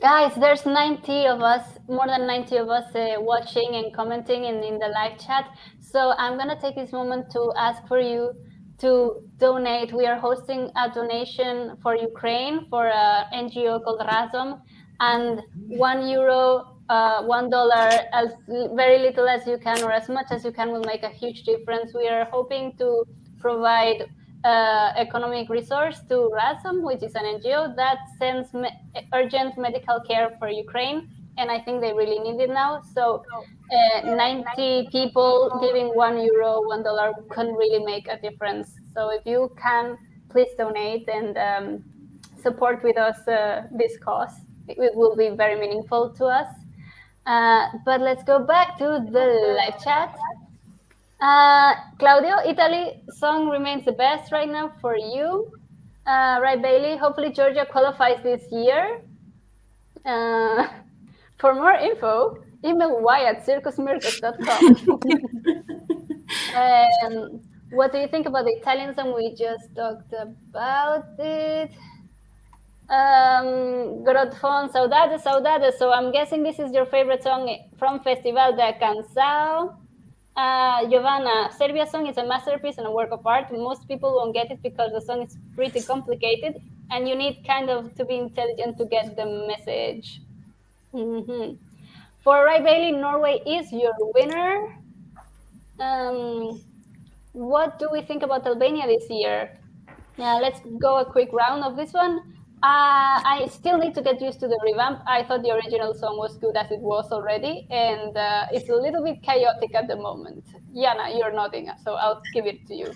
Guys, there's 90 of us, more than 90 of us watching and commenting in the live chat. So I'm going to take this moment to ask for you to donate. We are hosting a donation for Ukraine for an NGO called Razom, and €1, $1, as very little as you can or as much as you can will make a huge difference. We are hoping to provide economic resource to Razom, which is an NGO that sends urgent medical care for Ukraine, and I think they really need it now. So 90 people giving €1, $1 can really make a difference. So if you can, please donate and support with us this cause. It will be very meaningful to us. But let's go back to the live chat. Claudio, Italy song remains the best right now for you. Right, Bailey? Hopefully Georgia qualifies this year. For more info, email y@circusmircus.com. What do you think about the Italian song? We just talked about it. Grodfon, Saudade, Saudade. So I'm guessing this is your favorite song from Festival da Canção. Giovanna, Serbia song is a masterpiece and a work of art. Most people won't get it because the song is pretty complicated and you need kind of to be intelligent to get the message. For Right Bailey, Norway is your winner. What do we think about Albania this year? Let's go a quick round of this one. I still need to get used to the revamp. I thought the original song was good as it was already, and it's a little bit chaotic at the moment. Jana, you're nodding, so I'll give it to you.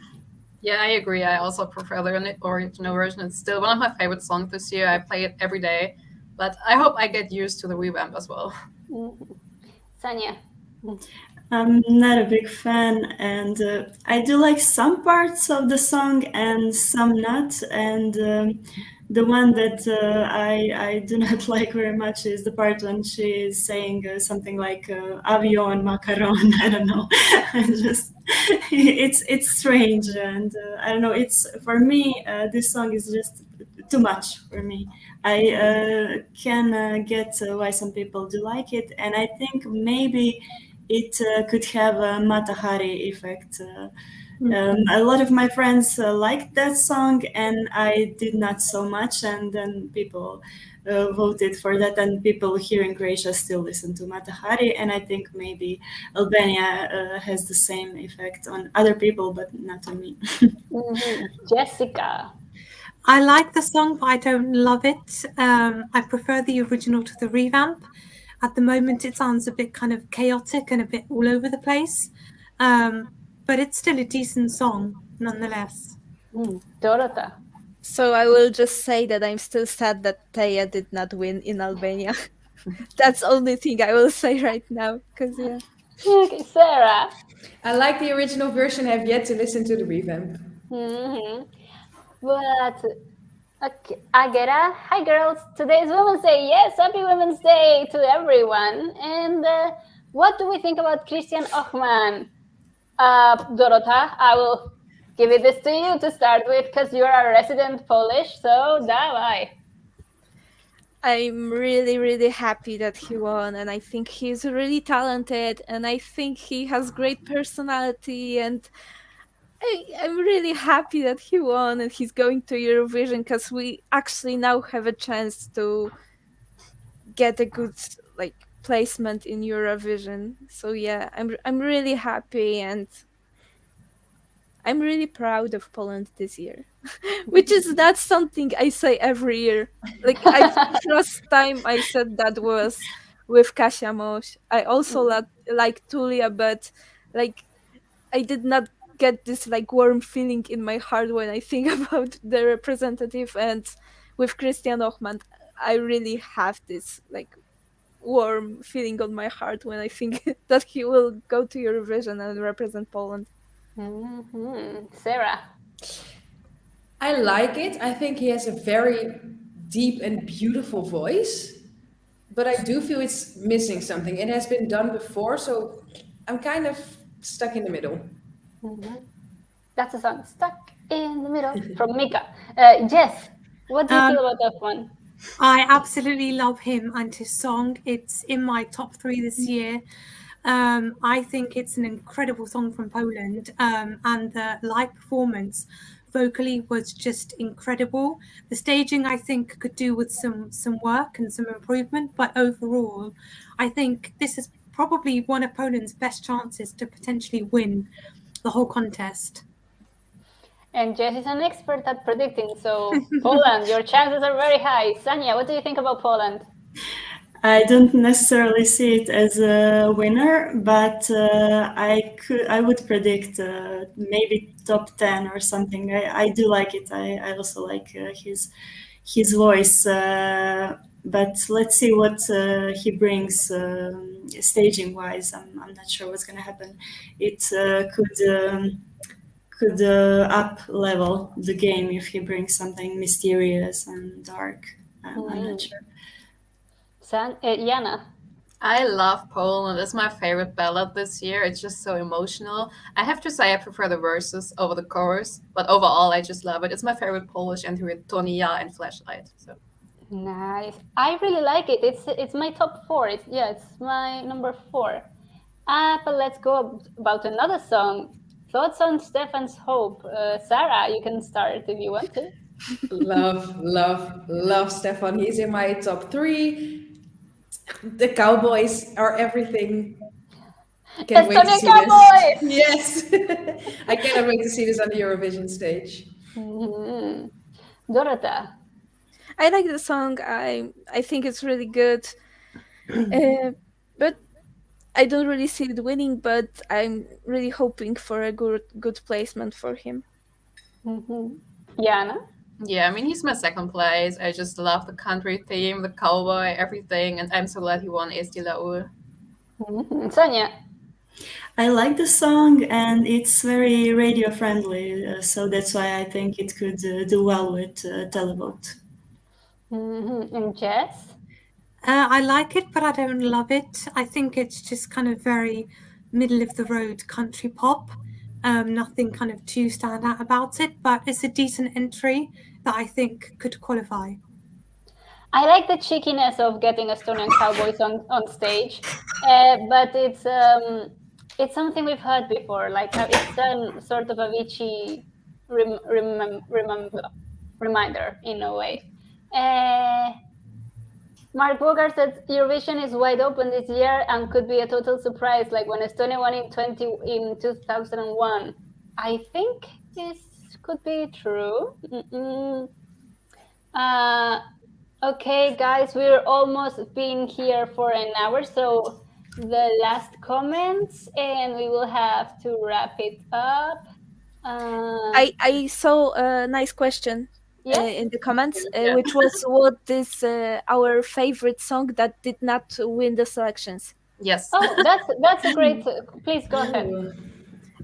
Yeah, I agree. I also prefer the original version. It's still one of my favorite songs this year. I play it every day, but I hope I get used to the revamp as well. Sanya? I'm not a big fan, and I do like some parts of the song and some not, and the one that I do not like very much is the part when she is saying something like avion, macaron. I don't know. It's strange, and I don't know. It's for me. This song is just too much for me. I can get why some people do like it, and I think maybe it could have a Mata Hari effect. A lot of my friends liked that song, and I did not so much. And then people voted for that, and people here in Croatia still listen to Mata Hari, and I think maybe Albania has the same effect on other people, but not on me. Jessica. I like the song, but I don't love it. I prefer the original to the revamp. At the moment, it sounds a bit kind of chaotic and a bit all over the place. But it's still a decent song, nonetheless. Dorota. So I will just say that I'm still sad that Teja did not win in Albania. That's the only thing I will say right now. Because yeah. Okay, Sarah. I like the original version. Have yet to listen to the revamp. But okay, Agera, hi girls. Today is Women's Day. Yes, happy Women's Day to everyone. And what do we think about Christian Ochman? Dorota, I will give it this to you to start with because you're a resident Polish. So dawaj. I'm really, really happy that he won, and I think he's really talented, and I think he has great personality, and I'm really happy that he won and he's going to Eurovision because we actually now have a chance to get a good placement in Eurovision. So yeah, I'm really happy and I'm really proud of Poland this year, which is not something I say every year. First time I said that was with Kasia Moś. I also like Tulia, but I did not get this warm feeling in my heart when I think about the representative, and with Christian Ochman I really have this warm feeling on my heart when I think that he will go to Eurovision and represent Poland. Sarah. I like it. I think he has a very deep and beautiful voice, but I do feel it's missing something. It has been done before, so I'm kind of stuck in the middle. That's a song, Stuck in the Middle, from Mika. Jess, what do you feel about that one? I absolutely love him and his song. It's in my top 3 this year. I think it's an incredible song from Poland, and the live performance vocally was just incredible. The staging, I think, could do with some work and some improvement, but overall, I think this is probably one of Poland's best chances to potentially win the whole contest. And Jess is an expert at predicting, so Poland, your chances are very high. Sanya, what do you think about Poland? I don't necessarily see it as a winner, but I would predict maybe top 10 or something. I do like it. I also like his voice, but let's see what he brings staging wise. I'm not sure what's going to happen. It could up level the game if he brings something mysterious and dark. I'm not sure. Jana. I love Poland. It's my favorite ballad this year. It's just so emotional. I have to say I prefer the verses over the chorus, but overall I just love it. It's my favorite Polish entry with Tonia and Flashlight. So nice. I really like it. It's my top 4. It's my number 4. But let's go about another song. Thoughts on Stefan's Hope. Sarah, you can start if you want to. Love Stefan. He's in my top 3. The Cowboys are everything. Can't wait to see Cowboys! This. Yes. I cannot wait to see this on the Eurovision stage. Dorota. I like the song. I think it's really good. But I don't really see it winning, but I'm really hoping for a good placement for him. Jana? Yeah, I mean, he's my second place. I just love the country theme, the cowboy, everything, and I'm so glad he won Esti Laul. Sonia? I like the song, and it's very radio friendly, so that's why I think it could do well with televote. And Jess? I like it, but I don't love it. I think it's just kind of very middle of the road country pop. Nothing kind of too stand out about it, but it's a decent entry that I think could qualify. I like the cheekiness of getting Estonian cowboys on stage, but it's something we've heard before. It's a sort of Avicii reminder in a way. Mark Bogart said Eurovision is wide open this year and could be a total surprise, like when Estonia won in 2001. I think this could be true. Okay, guys, we're almost been here for an hour, so the last comments, and we will have to wrap it up. I saw a nice question Yes? in the comments, Yeah. which was what is our favorite song that did not win the selections. Yes. Oh, that's a great. Please go ahead. Ooh.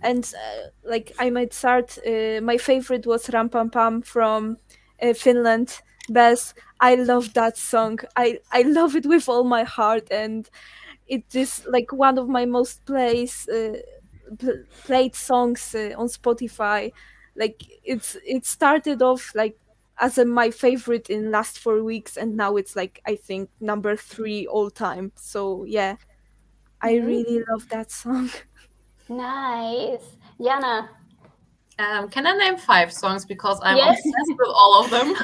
And like I might start. My favorite was Ram Pam Pam from Finland. Bess, I love that song. I love it with all my heart, and it is like one of my most played songs on Spotify. Like it started off like as my favorite in last 4 weeks, and now it's like I think number 3 all time. So yeah, I really love that song. Nice. Jana. Can I name 5 songs because I'm Yes. obsessed with all of them?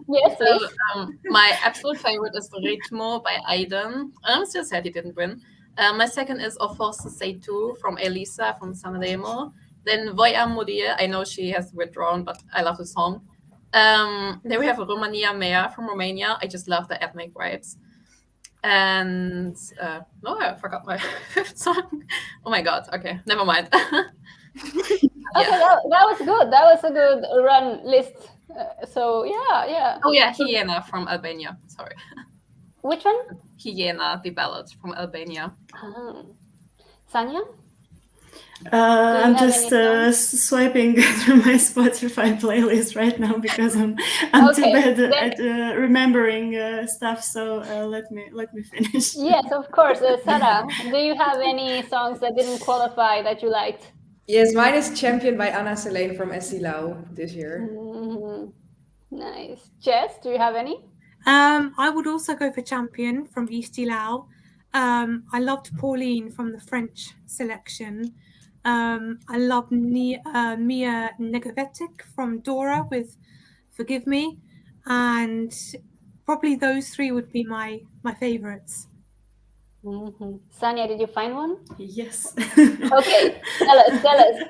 Yes, So please. my absolute favorite is Ritmo by Aiden. I'm still sad he didn't win. My second is Of Força Say Two from Elisa from Sanremo. Then Voi a Morir. I know she has withdrawn, but I love the song. Then we have Romania Mea from Romania. I just love the ethnic vibes. And no, I forgot my fifth song. Oh my god. Okay, never mind. Okay, that was good. That was a good run list. So yeah. Oh yeah, Hyena from Albania. Sorry. Which one? Hyena, the ballad from Albania. Sanya? I'm have just any swiping through my Spotify playlist right now because I'm too Okay, bad then- at remembering stuff. So let me finish. Yes, of course. Sarah, do you have any songs that didn't qualify that you liked? Yes, mine is Champion by Anna Selene from Lau this year. Nice. Jess, do you have any? I would also go for Champion from Lau. I loved Pauline from the French selection. I love Mia Negovetic from Dora with Forgive Me. And probably those 3 would be my favourites. Sanya, did you find one? Yes. Okay, tell us.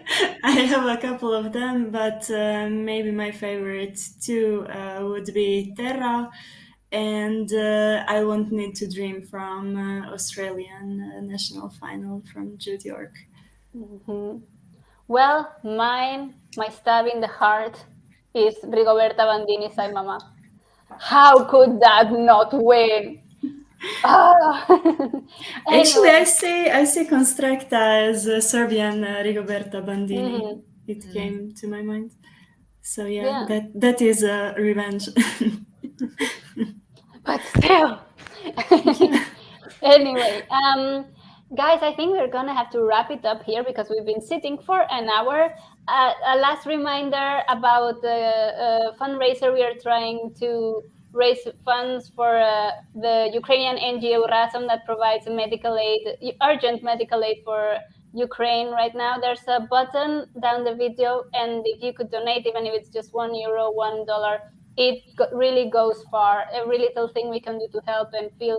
I have a couple of them, but maybe my favorite 2 would be Terra and I Won't Need to Dream from Australian national final from Jude York. Well, mine, my stab in the heart is Rigoberta Bandini, Sai Mama. How could that not win? Actually, I say Constracta as Serbian Rigoberta Bandini. It came to my mind. So yeah. that is a revenge. But still. Anyway, guys, I think we're gonna have to wrap it up here because we've been sitting for an hour. A last reminder about the fundraiser. We are trying to raise funds for the Ukrainian NGO Razom that provides medical aid, urgent medical aid for Ukraine right now. There's a button down the video, and if you could donate, even if it's just €1, $1, it really goes far. Every little thing we can do to help and feel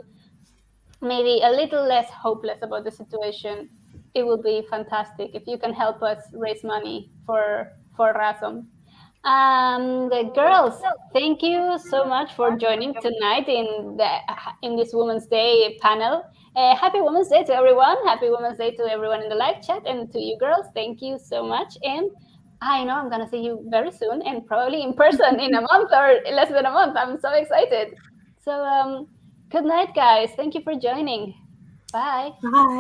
maybe a little less hopeless about the situation, it would be fantastic if you can help us raise money for Razom. The girls, thank you so much for joining tonight in this Women's Day panel. Happy Women's Day to everyone. Happy Women's Day to everyone in the live chat, and to you girls, thank you so much. And I know I'm gonna see you very soon, and probably in person in a month or less than a month. I'm so excited. So good night, guys. Thank you for joining. Bye. Bye.